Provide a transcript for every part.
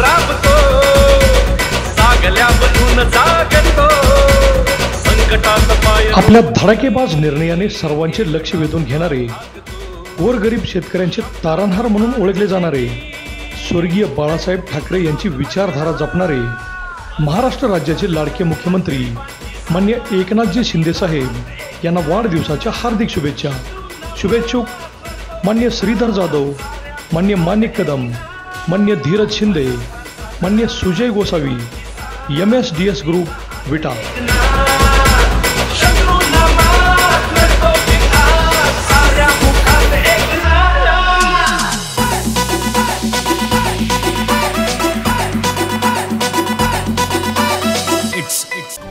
राबतो, जागल्यामधून जागतो, संकटात पाय. आपल्या धडाकेबाज निर्णयाने सर्वांचे लक्ष वेधून घेणारे, गोरगरीब शेतकऱ्यांचे तारणहार म्हणून ओळखले जाणारे, स्वर्गीय बाळासाहेब ठाकरे यांची विचारधारा जपणारे, महाराष्ट्र राज्याचे लाडके मुख्यमंत्री माननीय एकनाथजी शिंदे साहेब यांना वाढदिवसाच्या हार्दिक शुभेच्छा. शुभेच्छुक माननीय श्रीधर जाधव, माननीय माणिक कदम, माननीय धीरज शिंदे, माननीय सुजय गोसावी, MSDS ग्रुप विटा.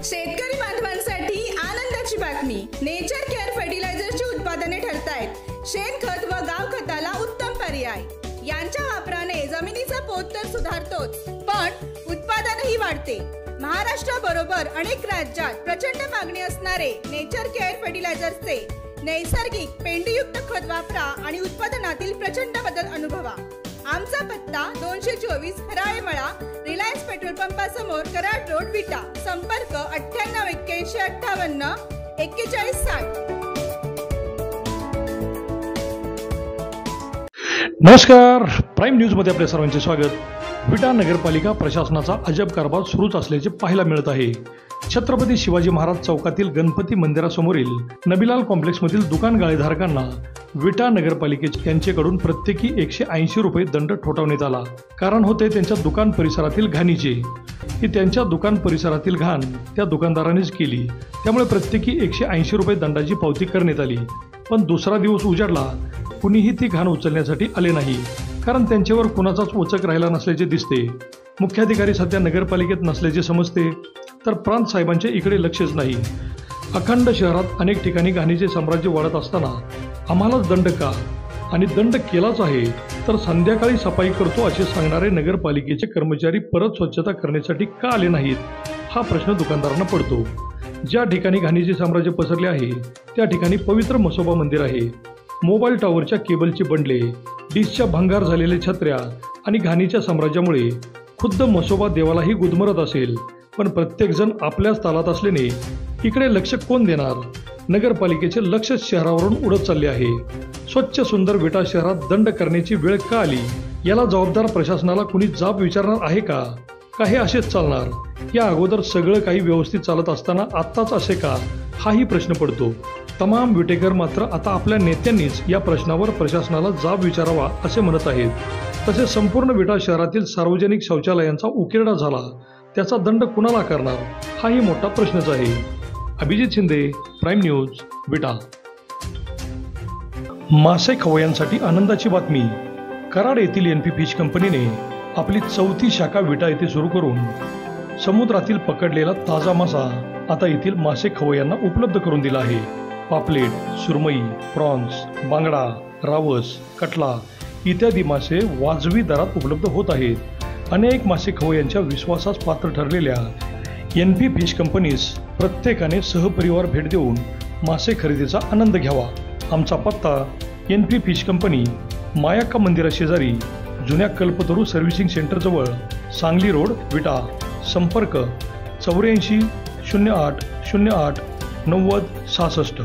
शेतकरी बांधवांसाठी आनंदाची बातमी. नेचर केअर फर्टिलायझरची उत्पादने ठरतायत शेणखत व गावखताला उत्तम पर्याय. यांच्या वापराने जमिनीचा पोत तर सुधारतोच, पण उत्पादनही वाढते. महाराष्ट्राबरोबर अनेक राज्यात प्रचंड मागणी असणारे नेचर केअर फर्टिलायझरचे नैसर्गिक पेंडीयुक्त खत वापरा आणि उत्पादनातील प्रचंड बदल अनुभवा. आमचा पत्ता 224 हराळेमळा, रिलायन्स पेट्रोल पंपासमोर, कराड रोड, विटा. संपर्क 98 81 58 41 60. नमस्कार, प्राईम न्यूजमध्ये आपल्या सर्वांचे स्वागत. विटा नगरपालिका प्रशासनाचा अजब कारभार सुरूच असल्याचे पाहायला मिळत आहे. छत्रपती शिवाजी महाराज चौकातील गणपती मंदिरासमोरील नबीलाल कॉम्प्लेक्समधील दुकान गाळेधारकांना विटा नगरपालिकेच्या यांच्याकडून प्रत्येकी 180 रुपये दंड ठोठावण्यात आला. कारण होते त्यांच्या दुकान परिसरातील घाणीचे. ही त्यांच्या दुकान परिसरातील घाण त्या दुकानदारानेच केली, त्यामुळे प्रत्येकी 180 रुपये दंडाची पावती करण्यात आली. पण दुसरा दिवस उजाडला, कुणीही ती घाण उचलण्यासाठी आले नाही, कारण त्यांच्यावर कुणाचाच वचक राहिला नसल्याचे दिसते. मुख्याधिकारी सध्या नगरपालिकेत नसल्याचे समजते, तर प्रांत साहेबांचे इकडे लक्षच नाही. अखंड शहरात अनेक ठिकाणी घाणीचे साम्राज्य वाढत असताना आम्हालाच दंड का, आणि दंड केलाच आहे तर संध्याकाळी सफाई करतो असे सांगणारे नगरपालिकेचे कर्मचारी परत स्वच्छता करण्यासाठी का आले नाहीत, हा प्रश्न दुकानदारांना पडतो. ज्या ठिकाणी घाणीचे साम्राज्य पसरले आहे त्या ठिकाणी पवित्र म्हसोबा मंदिर आहे. मोबाईल टॉवरच्या केबलचे बंडले, डिशच्या भंगार झालेल्या छत्र्या आणि घाणीच्या साम्राज्यामुळे खुद्द म्हसोबा देवालाही गुदमरत असेल, पण प्रत्येकजण आपल्याच तालात असल्याने इकडे लक्ष कोण देणार. नगरपालिकेचे लक्ष शहरावरून उडत चालले आहे. स्वच्छ सुंदर विटा शहरात दंड करण्याची वेळ का आली, याला जबाबदार प्रशासनाला कुणी जाब विचारणार आहे का हे असेच चालणार. या अगोदर सगळं काही व्यवस्थित चालत असताना आत्ताच असे का, हाही प्रश्न पडतो. तमाम विटेकर मात्र आता आपल्या नेत्यांनीच या प्रश्नावर प्रशासनाला जाब विचारावा असे म्हणत आहेत. तसेच संपूर्ण विटा शहरातील सार्वजनिक शौचालयांचा उकिरडा झाला, त्याचा दंड कुणाला करणार, हाही मोठा प्रश्नच आहे. अभिजित शिंदे, प्राईम न्यूज, विटा. मासे खवय्यांसाठी आनंदाची बातमी. कराड येथील NP फिश कंपनीने आपली 4थी शाखा विटा येथे सुरू करून समुद्रातील पकडलेला ताजा मासा आता येथील मासे खवय्यांना उपलब्ध करून दिला आहे. पापलेट, सुरमई, प्रॉन्स, बांगडा, रावस, कटला इत्यादी मासे वाजवी दरात उपलब्ध होत आहेत. अनेक मासे खवय्यांच्या विश्वासास पात्र ठरलेल्या NP फिश कंपनीस प्रत्येकाने सहपरिवार भेट देऊन मासे खरेदीचा आनंद घ्यावा. आमचा पत्ता NP फिश कंपनी, मायाक्का मंदिराशेजारी, जुन्या कल्पतरू सर्व्हिसिंग सेंटरजवळ, सांगली रोड, विटा. संपर्क 84 08 08 90 66.